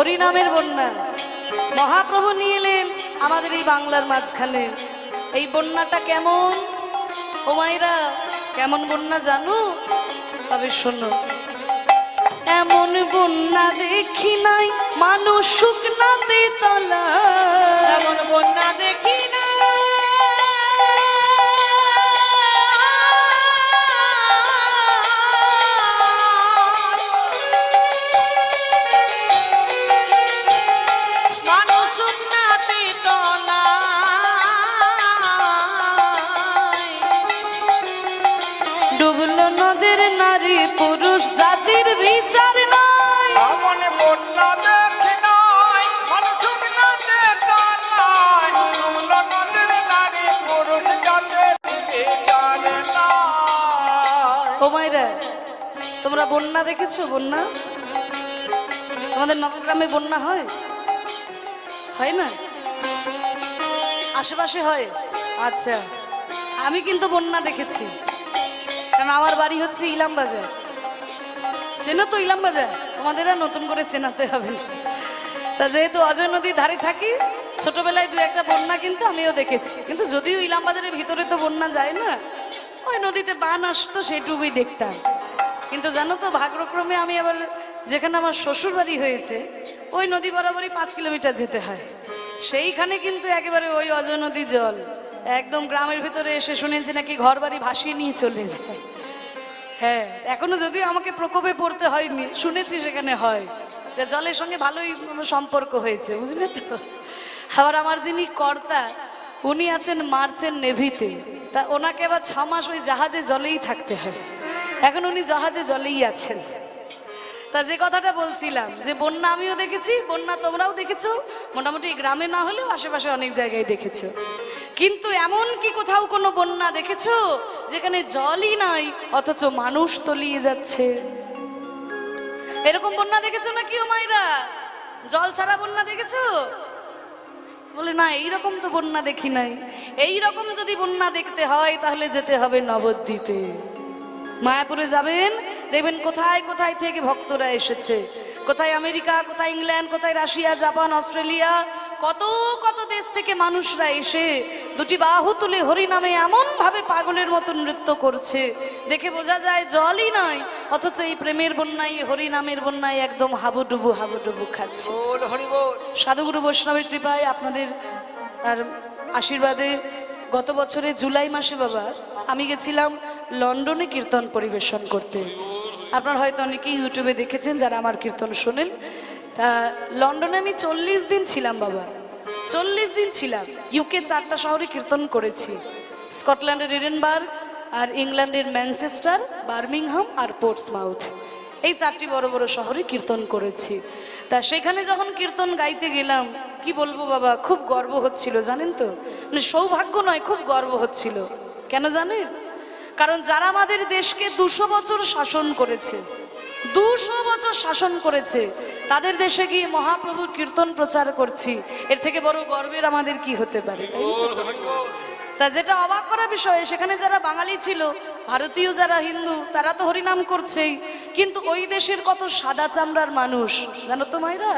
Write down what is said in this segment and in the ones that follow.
হরিনামের বন্যা মহাপ্রভু নিয়ে এলেন আমাদের এই বাংলার মাঝখানে। এই বন্যাটা কেমন ও মায়েরা, কেমন বন্যা জানো? তবে শোনো, এমন বন্যা দেখি নাই মানুষ শুকনাতে তলা, এমন বন্যা দেখি না মানুষ শুকনাতে তলায়, ডুবলো নদের নারী পুরুষ জাতির বিচার নাই। এমন বন্যা দেখি নাই মানুষ শুকনাতে তলায়, ডুবলো নদের নারী পুরুষ জাতির বিচার নাই। ও মায়েরা, তোমরা বন্যা দেখেছো? বন্যা আমাদের নবগ্রামে বন্যা হয়? হয় না? আশেপাশে হয়? আচ্ছা, আমি কিন্তু বন্যা দেখেছি, কারণ আমার বাড়ি হচ্ছে ইলামবাজার। চেনো তো ইলামবাজার? তোমাদের আর নতুন করে চেনাতে হবে না। তা যেহেতু অজয় নদীর ধারে থাকি, ছোটবেলায় দু একটা বন্যা কিন্তু আমিও দেখেছি। কিন্তু যদিও ইলামবাজারের ভিতরে তো বন্যা যায় না, ওই নদীতে বান আসতো সেইটুকুই দেখতাম। কিন্তু জানো তো, ভাগ্যক্রমে আমি আবার যেখানে আমার শ্বশুর বাড়ি হয়েছে ওই নদী বরাবরই 5 কিলোমিটার যেতে হয়। সেইখানে কিন্তু একেবারে ওই অজয় নদী জল একদম গ্রামের ভিতরে এসে শুনেছি নাকি ঘর বাড়ি ভাসিয়ে নিয়ে চলে যায়। হ্যাঁ, এখনো যদিও আমাকে প্রকোপে পড়তে হয়নি, শুনেছি সেখানে হয়। জলের সঙ্গে ভালোই সম্পর্ক হয়েছে, বুঝলে তো। আবার আমার যিনি কর্তা, উনি আছেন মার্চেন্ট নেভিতে, তা ওনাকে আবার 6 মাস ওই জাহাজে জলেই থাকতে হয়। এখন উনি জাহাজে জলেই আছেন। তা যে কথাটা বলছিলাম, যে বন্যা আমিও দেখেছি, বন্যা তোমরাও দেখেছো, মোটামুটি গ্রামে না হলেও আশেপাশে অনেক জায়গায় দেখেছো। কিন্তু এমন কি কোথাও কোনো বন্যা দেখেছো যেখানে জলই নাই অথচ মানুষ তলিয়ে যাচ্ছে? এরকম বন্যা দেখেছো নাকি ও মাইরা? জল ছাড়া বন্যা দেখেছো? বলে না, এইরকম তো বন্যা দেখি নাই। এইরকম যদি বন্যা দেখতে হয় তাহলে যেতে হবে নবদ্বীপে। মায়াপুরে যাবেন, দেখবেন কোথায় কোথায় থেকে ভক্তরা এসেছে। কোথায় আমেরিকা, কোথায় ইংল্যান্ড, কোথায় রাশিয়া, জাপান, অস্ট্রেলিয়া, কত কত দেশ থেকে মানুষরা এসে দুটি বাহু তুলে হরি নামে এমন ভাবে পাগলের মতো নৃত্য করছে, দেখে বোঝা যায় জলই নাই অথচ এই প্রেমের বন্যায়, হরি নামের বন্যায় একদম হাবুডুবু হাবুডুবু খাচ্ছে। বল হরি বল। সাধুগুরু বৈষ্ণবের কৃপায়, আপনাদের আর আশীর্বাদে গত বছরে জুলাই মাসে বাবা আমি গেছিলাম লন্ডনে কীর্তন পরিবেশন করতে। আপনারা হয়তো অনেকেই ইউটিউবে দেখেছেন যারা আমার কীর্তন শোনেন। তা লন্ডনে আমি 40 দিন ছিলাম বাবা, 40 দিন ছিলাম। ইউকে 4টা শহরে কীর্তন করেছি, স্কটল্যান্ডের এডিনবার্গ, আর ইংল্যান্ডের ম্যানচেস্টার, বার্মিংহাম আর পোর্টসমাউথ। এই 4টি বড় বড় শহরে কীর্তন করেছি। তা সেখানে যখন কীর্তন গাইতে গেলাম, কি বলবো বাবা, খুব গর্ব হচ্ছিল জানেন তো। মানে সৌভাগ্য নয়, খুব গর্ব হচ্ছিল। কেন জানেন? কারণ যারা আমাদের দেশকে 200 বছর শাসন করেছে, 200 বছর শাসন করেছে, তাদের দেশে গিয়ে মহাপ্রভুর কীর্তন প্রচার করছি, এর থেকে বড় গর্বের আমাদের কি হতে পারে? তাই না? তা যেটা অবাক করা বিষয়, সেখানে যারা বাঙালি ছিল, ভারতীয় যারা হিন্দু, তারা তো হরিনাম করছেই, কিন্তু ওই দেশের কত সাদা চামড়ার মানুষ জানো তো মাইরা,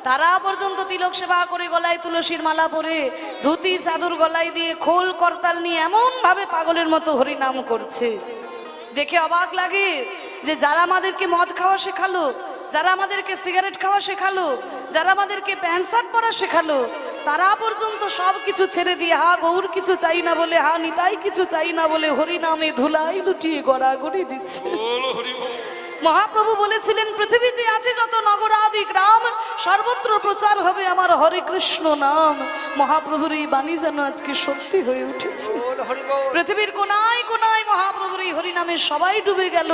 তারা পর্যন্ত তিলক সেবা করে, গলায় তুলসীর মালা পরে, ধুতি চাদর গলায় দিয়ে, খোল করতাল নিয়ে এমন ভাবে পাগলের মতো হরিনাম করছে। দেখে অবাক লাগে যে যারা আমাদেরকে মদ খাওয়া শেখালো, যারা আমাদেরকে সিগারেট খাওয়া শেখালো, যারা আমাদেরকে প্যান্ট শার্ট পরা শেখালো, তারা পর্যন্ত সব কিছু ছেড়ে দিয়ে হা গৌর কিছু চাই না বলে, হা নিতাই কিছু চাই না বলে হরি নামে ধুলাই লুটিয়ে গড়াগড়ি দিচ্ছে। মহাপ্রভু বলেছিলেন, পৃথিবীতে আছে যত নগরাদি গ্রাম, সর্বত্র প্রচার হবে আমার হরে কৃষ্ণ নাম। মহাপ্রভুর এই বাণী যেন আজকে সত্যি হয়ে উঠেছে। পৃথিবীর কোনায় কোনায় মহাপ্রভুর এই হরিনামে সবাই ডুবে গেল,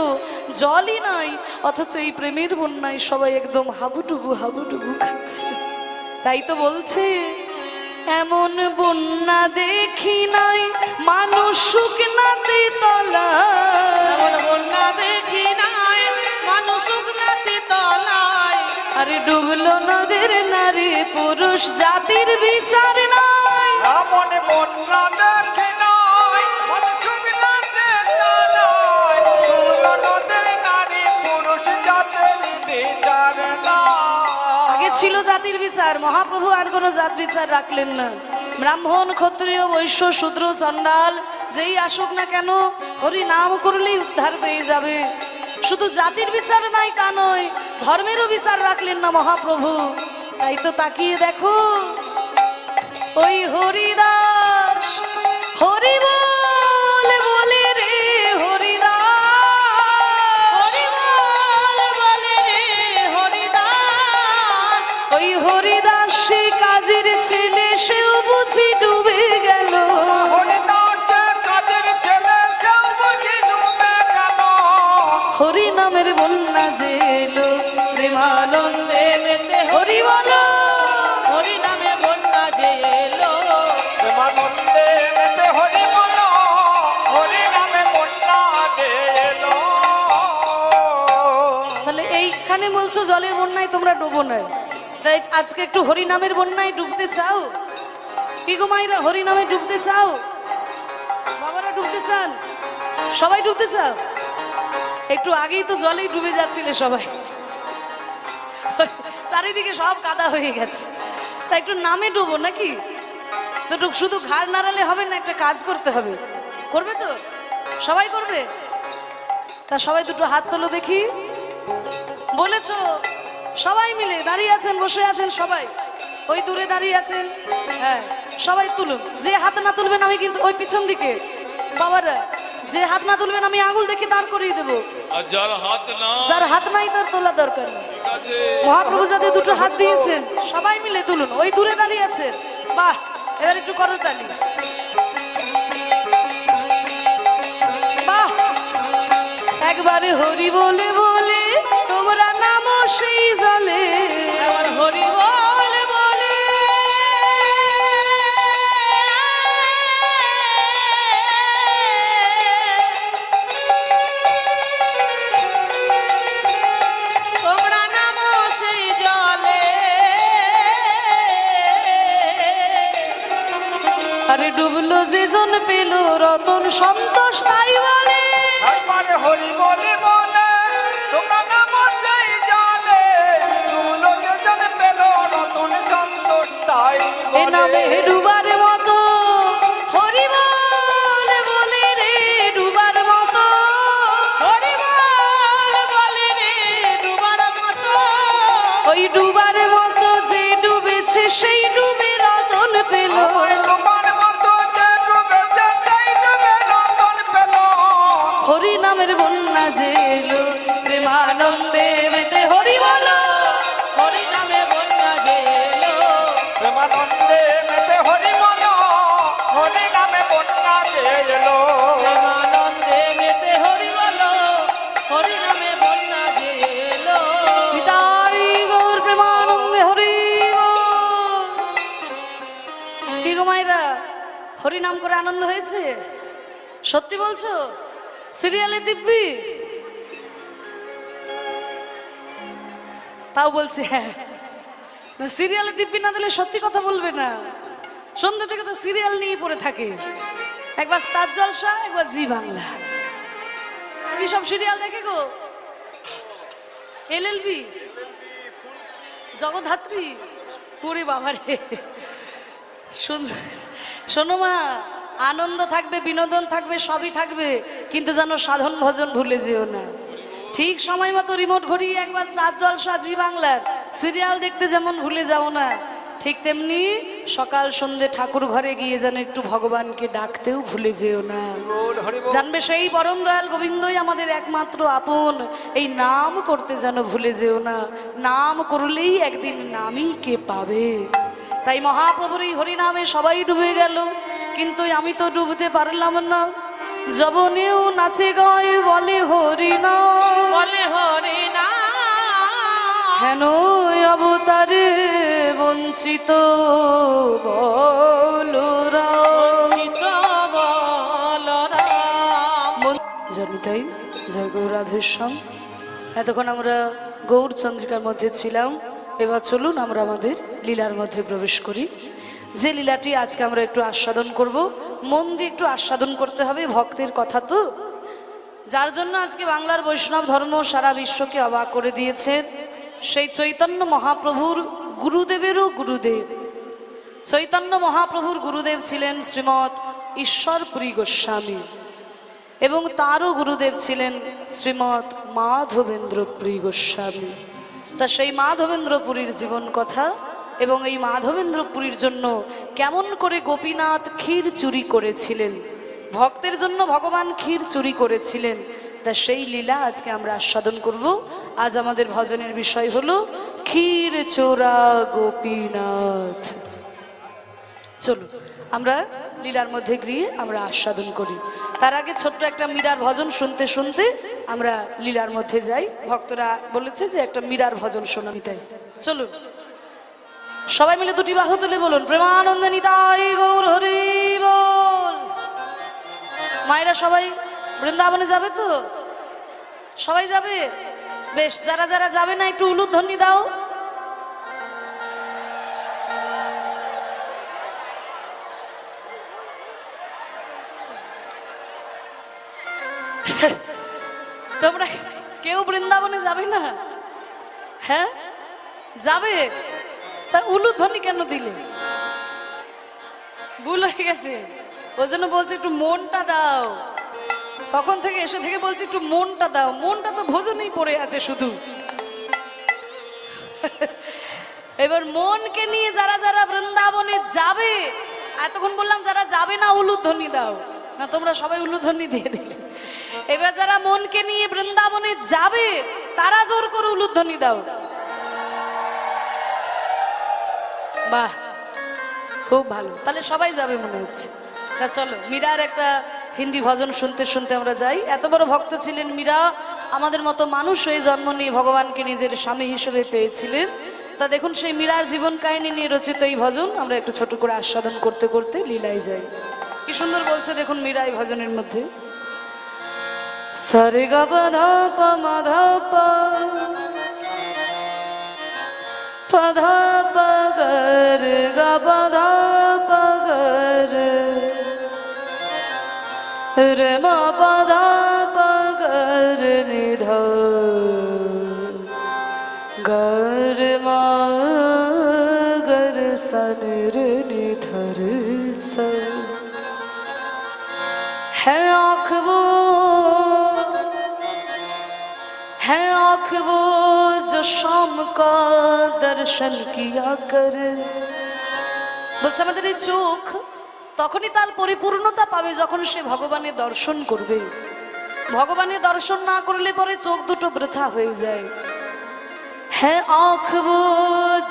জলই নাই অথচ এই প্রেমের বন্যায় সবাই একদম হাবুডুবু হাবুডুবু খাচ্ছে। তাই তো বলছে, এমন বন্যা দেখি নাই মানুষ শুকনাতে তলা, এমন বন্যা দেখি নাই মানুষ শুকনাতে তলায়, আরে ডুবলো নদের নারী পুরুষ জাতির বিচার নাই। এমন বন্যা দেখি নাই মানুষ শুকনাতে তলায়, ডুবলো নদের নারী পুরুষ জাতির বিচার নাই। আগে ছিল জাতির বিচার, মহাপ্রভু আর কোনো জাত বিচার রাখলেন না। ব্রাহ্মণ, ক্ষত্রিয়, বৈশ্য, শূদ্র, চণ্ডাল যেই আসুক না কেন হরি নাম করলেই উদ্ধার পেয়ে যাবে। শুধু জাতির বিচার নাই তা নয়, ধর্মেরও বিচার রাখলেন না মহাপ্রভু। তাই তো তাকিয়ে দেখো ওই হরিদাস হরি বলে বলে রে হরিদাস, হরি বল বলে রে হরিদাস। ওই হরিদাস সে কাজের ছেলে, সেও বুঝি ডুবে গেল। হরিদাসে কাজের ছেলে সেও বুঝি ডুবে গেল। হরি নামের বন্যা যে এলো, প্রেমানন্দে মেতে হরি বলো। হরি নামে বন্যা যে এলো, প্রেমানন্দে মেতে হরি বলো, হরি নামে বন্যা যে এলো। তাহলে এইখানে বলছো জলের বন্যায় তোমরা ডুবো না, তাই আজকে একটু হরি নামের বন্যায় ডুবতে চাও? কি গো মাইরা, হরি নামে ডুবতে চাও? বাবারা ডুবতে চান? সবাই ডুবতে চাও? একটু আগেই তো জলেই ডুবে যাচ্ছিলে সবাই, চারিদিকে সব কাদা হয়ে গেছে। তা একটু নামে ডুবো নাকি? তো শুধু ঘাড় নাড়ালে হবে না, একটা কাজ করতে হবে। করবে তো? সবাই করবে? তা সবাই দুটো হাত তোলো দেখি। বলেছো সবাই মিলে দাঁড়িয়ে আছেন, বসে আছেন সবাই, ওই দূরে দাঁড়িয়ে আছেন, হ্যাঁ সবাই তুলুন। যে হাত না তুলবেন আমি কিন্তু ওই পিছন দিকে, বাবারা যে হাত না তুলবেন আমি আঙুল দেখে দাঁড় করিয়ে দেবো। আর যার হাত না যার হাত নাই তার তোলা দরকার নেই। ঠিক আছে, মহাপ্রভু যাদের দুটো হাত দিয়েছেন সবাই মিলে তুলুন, ওই দূরে দাঁড়িয়ে আছেন। বাহ, এবার একটু করো তালি। বাহ, একবারে হরি বলে বলে তোমরা নামো সেই জলে। এবার হরি বল বলে তোমরা নামো সেই জলে। আরে ডুবলো যে জন পেল রতন সন্তোষ তাই বলে। একবারে হরি বলে বলে তোমরা নাম সেই জানে, তুলো যেজন পেল নতুন সন্তোষ তাই এ নামে বলে। ডুবার মতো হরি বলে বলে রে ডুবার মতো। হরি বল বলে রে ডুবার মতো। ওই ডুবার মতো যে ডুবেছে সেই ডুবে রতন পেল। আমার তোমার মতো যে ডুবেছে সেই ডুবে রতন পেল। হরি নামের বন্যা যে এলো, প্রেমানন্দে মেতে হরি বলো। হরি নামে বন্যা যে এলো, প্রেমানন্দে মেতে হরি বলো, হরি নামে বন্যা যে এলো। প্রেমানন্দে মেতে হরি বলো, হরি নামে বন্যা যে এলো। পিতাই গৌর প্রেমানন্দে হরি বল। কি গো মায়েরা, হরি নাম করে আনন্দ হয়েছে? সত্যি বলছো? সিরিয়ালে দিব্যি? তাও বলছে হ্যাঁ। না, সিরিয়ালে দিব্যি না দিলে সত্যি কথা বলবে না। সন্ধ্যা থেকে তো সিরিয়াল নিয়ে পড়ে থাকে, একবার স্টার জলসা, একবার জি বাংলা। কি সব সিরিয়াল দেখে গো? এলএলবি, জগদ্ধাত্রী, ওরে বাবারে। শোনো মা, আনন্দ থাকবে, বিনোদন থাকবে, সবই থাকবে, কিন্তু যেন সাধন ভজন ভুলে যেও না। ঠিক সময় মতো রিমোট ঘুরিয়ে একবার স্টার জলসা, জি বাংলার সিরিয়াল দেখতে যেমন ভুলে যাও না, ঠিক তেমনি সকাল সন্ধে ঠাকুর ঘরে গিয়ে যেন একটু ভগবানকে ডাকতেও ভুলে যেও না। জানবে সেই পরম দয়াল গোবিন্দই আমাদের একমাত্র আপন, এই নাম করতে যেন ভুলে যেও না। নাম করলেই একদিন নামই কে পাবে। তাই মহাপ্রভুর এই হরিনামে সবাই ডুবে গেল, কিন্তু আমি তো ডুবতে পারলাম না। যবনেও নাচে গায় বলে হরিনাম, বলে হরি নাম। হেন অবতারে বঞ্চিত বলরাম। চিত্র বলরাম। জানি তাই, জয় গৌর রাধেশ্যাম। এতক্ষণ আমরা গৌর চন্দ্রিকার মধ্যে ছিলাম, এবার চলুন আমরা আমাদের লীলার মধ্যে প্রবেশ করি। যে লীলাটি আজকে আমরা একটু আস্বাদন করব, মন দিয়ে একটু আস্বাদন করতে হবে, ভক্তের কথা তো, যার জন্য আজকে বাংলার বৈষ্ণব ধর্ম সারা বিশ্বকে অবাক করে দিয়েছে। সেই চৈতন্য মহাপ্রভুর গুরুদেবেরও গুরুদেব। চৈতন্য মহাপ্রভুর গুরুদেব ছিলেন শ্রীমৎ ঈশ্বরপুরী গোস্বামী এবং তারও গুরুদেব ছিলেন শ্রীমৎ মাধবেন্দ্রপুরী গোস্বামী। তা সেই মাধবেন্দ্রপুরীর জীবন কথা এবং এই মাধবেন্দ্রপুরীর জন্য কেমন করে গোপীনাথ ক্ষীর চুরি করেছিলেন, ভক্তের জন্য ভগবান ক্ষীর চুরি করেছিলেন, তা সেই লীলা আজকে আমরা আস্বাদন করব। আজ আমাদের ভজনের বিষয় হলো ক্ষীর চোরা গোপীনাথ। চলো আমরা লীলার মধ্যে গিয়ে আমরা আস্বাদন করি। তার আগে ছোট্ট একটা মীরার ভজন শুনতে শুনতে আমরা লীলার মধ্যে যাই। ভক্তরা বলেছে যে একটা মীরার ভজন শোনা নিতে। চলো সবাই মিলে দুটি বাহু তুলে বলুন প্রেমানন্দে নিতাই গৌর হরি বল। মায়েরা সবাই বৃন্দাবনে যাবে তো? সবাই যাবে? বেশ, যারা যারা যাবে না একটু উলুধ্বনি দাও। তোমরা কেউ বৃন্দাবনে যাবে না? হ্যাঁ যাবে, তা উলুধ্বনি কেন দিলে? ভুল হয়ে গেছে, ওই জন্য বলছি একটু মনটা দাও। তখন থেকে এসে থেকে বলছি একটু মনটা দাও। মনটা তো ভোজনেই পড়ে আছে শুধু। এবার মনকে নিয়ে যারা যারা বৃন্দাবনে যাবে, এতক্ষণ বললাম যারা যাবে না উলুধ্বনি দাও, না তোমরা সবাই উলুধ্বনি দিয়ে দিলে। এবার যারা মনকে নিয়ে বৃন্দাবনে যাবে তারা জোর করে উলুধ্বনি দাও। বাহ, খুব ভালো, তাহলে সবাই যাবে মনে হচ্ছে। তা চলো মীরার একটা হিন্দি ভজন শুনতে শুনতে আমরা যাই। এত বড় ভক্ত ছিলেন মীরা, আমাদের মতো মানুষ হয়ে জন্ম নিয়ে ভগবানকে নিজের স্বামী হিসেবে পেয়েছিলেন। তা দেখুন সেই মীরার জীবন কাহিনী নিয়ে রচিত এই ভজন আমরা একটু ছোট করে আস্বাদন করতে করতে লীলায় যাই। কি সুন্দর বলছে দেখুন মীরা এই ভজনের মধ্যে। সারে গা পা ধা পা মা ধা পা পা ধা পা গা রে গা পা ধা পা গা রে রে মা পা ধা পা গা রে নি ধা গা রে মা গা রে সা রে নি ধা রে সা। है आँख वो जो शाम का दर्शन किया करे। বলছে আমাদের এই চোখ তখনই তার পরিপূর্ণতা পাবে যখন সে ভগবানের দর্শন করবে। ভগবানের দর্শন না করলে পরে চোখ দুটো বৃথা হয়ে যায়। है आँख वो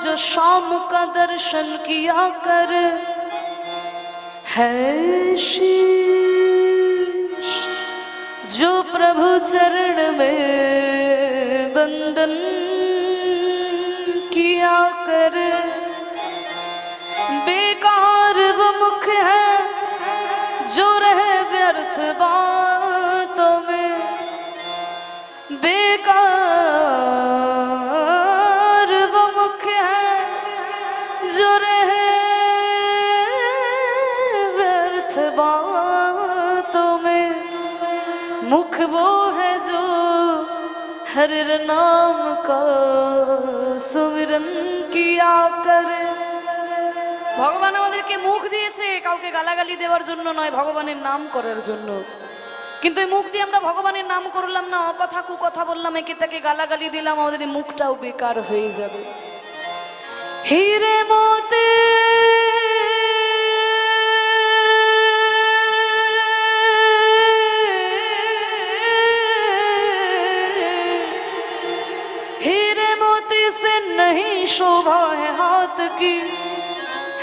जो शाम का दर्शन किया करे, है शीश जो प्रभु चरण में बंदन किया करे। बेकार वो मुख है जो रहे व्यर्थ बातों में। बेकार वो मुख है जो रहे व्यर्थ बातों में। मुख वो है जो हर नाम का सुमिरन किया करे। ভগবান আমাদেরকে মুখ দিয়েছে কাউকে গালাগালি দেওয়ার জন্য নয়, ভগবানের নাম করার জন্য। কিন্তু এই মুখ দিয়ে আমরা ভগবানের নাম করলাম না, অকথা কুকথা বললাম, একে তাকে গালাগালি দিলাম, আমাদের এই মুখটাও বেকার হয়ে যাবে। হিরে মোতে नहीं शोभा है हाथ की,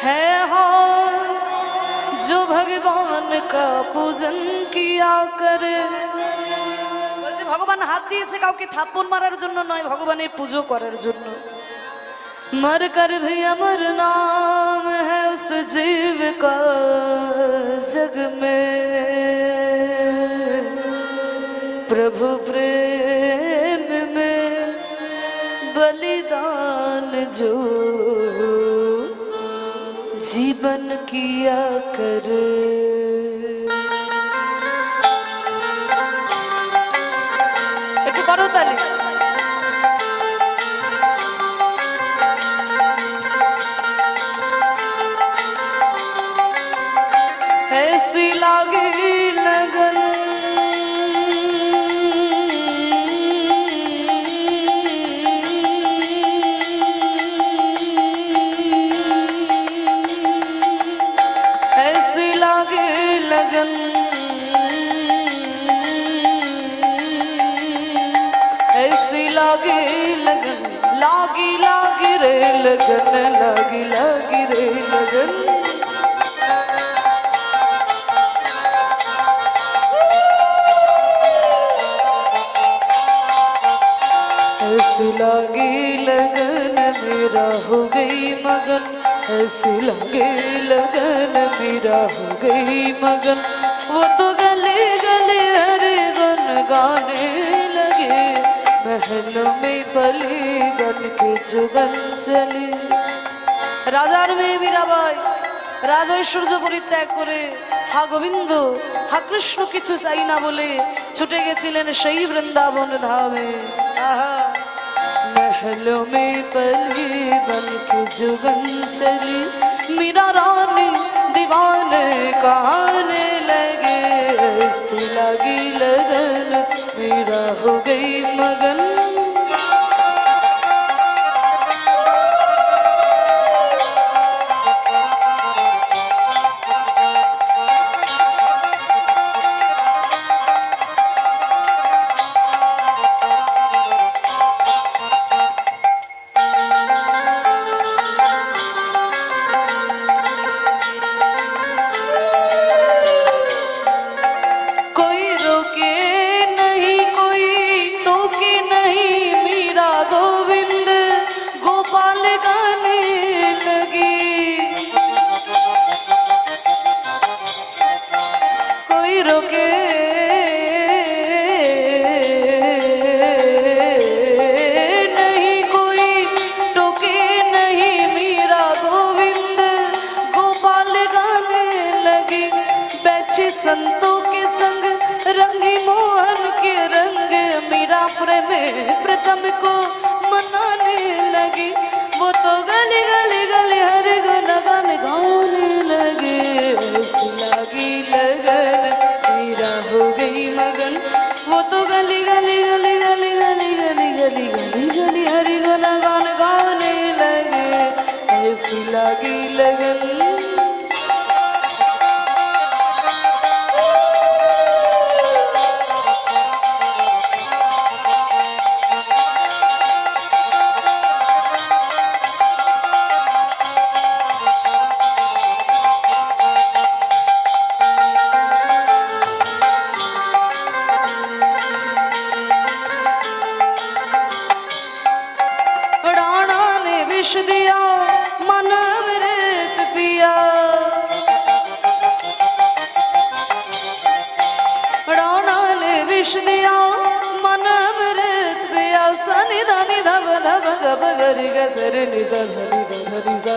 है हाथ जो भगवान का पूजन किया करे। বলছে ভগবান হাত দিয়েছে কাউকে থাপ্পড় মারার জন্য নয়, ভগবানের পুজো করার জন্য। मर कर भी अमर नाम है उस जीव का जग में। प्रभु प्रेम में बलिदान जो जीवन किया करे। एक करो ताली। लागे लगन, लागी लागी रे लगन, लागी लागी रे लगन। ऐसी लागी लगन मेरा हो गई मगन, ऐसी लागी लगन मेरा हो गई मगन। वो तो गले गले हरे गुन गाने लगे, महलों में पली बन के जुगन चली। রাজার মেয়ে মীরাবাই রাজ ঐশ্বর্য পরিত্যাগ করে হা গোবিন্দ হা কৃষ্ণ কিছু চাই না বলে ছুটে গেছিলেন সেই বৃন্দাবন ধামে। আহা महलों में पली बन के जुगन चली, मीरा रानी दीवाने कहने लगे, ऐसी लगी लगन मीरा हो गई मगन। संतों के संग रंगी मोहन के रंग, मीरा प्रेम प्रथम को मनाने लगी। वो तो गली गली गली हर गुन गान गाने लगे, ऐसी लगी लगन मीरा हो गई मगन। वो तो गली गली गली गली गली गली गली गली गली हरि गुन गान गाने लगे, ऐसी लगी लगन। विष दिया मन अमृत पिया, राणा ने विष दिया मन अमृत पिया। सनि धनि धब धब धब गरि गसर नि सधनि धनि सा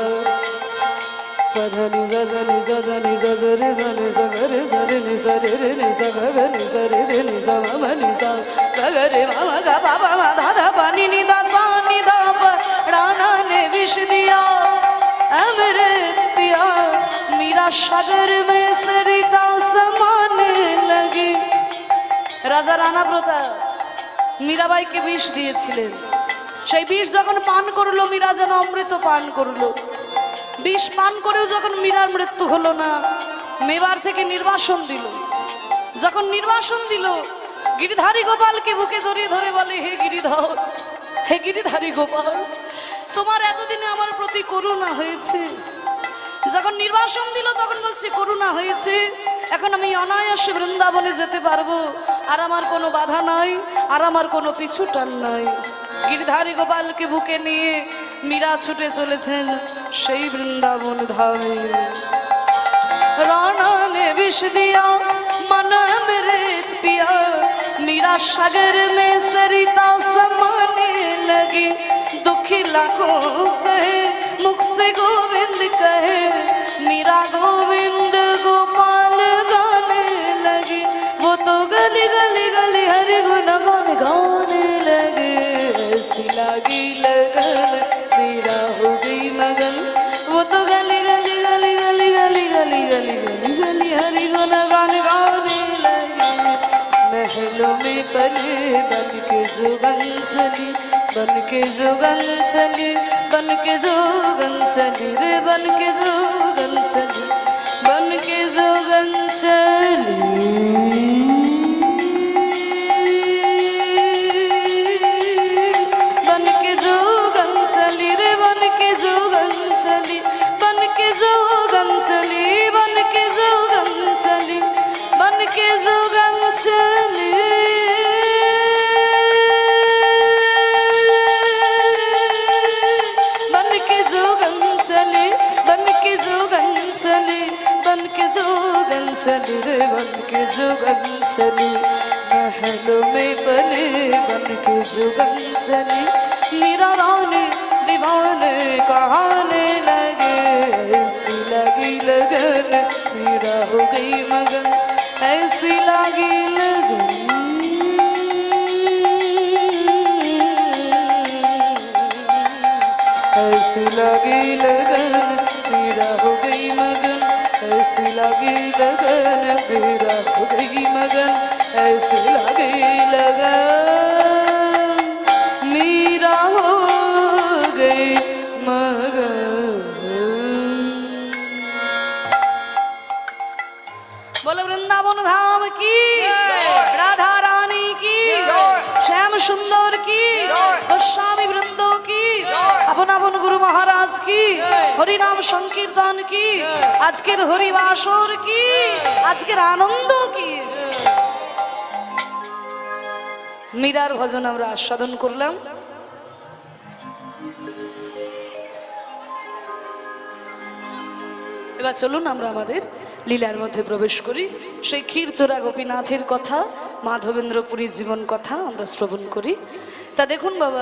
पधनि सधनि सधनि सगरि सनि सगरि सरि नि सरि रि नि सगरि नि सरि रि नि समनि सा गगरि मम ग प म ध ध प नि नि द सा नि ध प। राणा ने विष दिया अमृत पिया, मीरा सागर में सरिता समाने लगी। রাজা রানা প্রতাপ মীরাবাইকে বিষ দিয়েছিলেন, সেই বিষ যখন পান করলো মীরা যেন অমৃত পান করলো। বিষ পান করেও যখন মীরার মৃত্যু হলো না, মেবার থেকে নির্বাসন দিল। যখন নির্বাসন দিল, গিরিধারী গোপালকে বুকে জড়িয়ে ধরে বলে, হে গিরিধর, হে গিরিধারী গোপাল, তোমার এতদিনে আমার প্রতি করুণা হয়েছে। যখন নির্বাসন দিল তখন বলছে করুণা হয়েছে, এখন আমি অনায়াসে বৃন্দাবনে যেতে পারবো, আর আমার কোনো বাধা নাই, আর আমার কোনো পিছু টান নাই। গিরিধারী গোপালকে বুকে নিয়ে মীরা ছুটে চলেছেন সেই বৃন্দাবন ধামে। राणा ने विष दिया मन अमृत पिया, मीरा सागर में सरिता समाने लगी। दुखी लाखों सहे मुख से गोविंद कहे, मीरा गोविंद गोपाल गाने लगी। वो तो गली गली गली हरि गुण गान गाने लगे, ऐसी लगी लगन मीरा हो गई मगन। वो तो गली गली गली गली गली गली गली गली गली हरि गुण गान गाने लगे। महलों में पले बन के जुगन चली, बन के जुगन चली, बन के जुगन चली रे, बन के जुगन चली, बन के जुगन चली। लगन चली रे बन के जुगन चली, महलों में पले बन के जुगन चली। मीरा रानी दीवाने कहाने लगे, ऐसी लगी लगन मीरा हो गई मगन, ऐसी लगी लगन। ऐसी लगी लगन मीरा हो गई मगन, ऐसी लगी लगन मीरा हो गई मगन, ऐसी लगी लगन मीरा हो गई मगन। बोलो वृंदावन धाम की, राधा रानी की, श्याम सुंदर की, गोस्वामी वृंदों की, अपन अपन गुरु महाराज की, हरि नाम संकीर्तन की, আজকের হরিবাসর কি, আজকের আনন্দ কি। মীরার ভজন আমরা আস্বাদন করলাম। এবার চলুন আমরা আমাদের লীলার মধ্যে প্রবেশ করি। সেই ক্ষীরচোরা গোপীনাথের কথা, মাধবেন্দ্রপুরীর জীবন কথা আমরা শ্রবণ করি। তা দেখুন বাবা,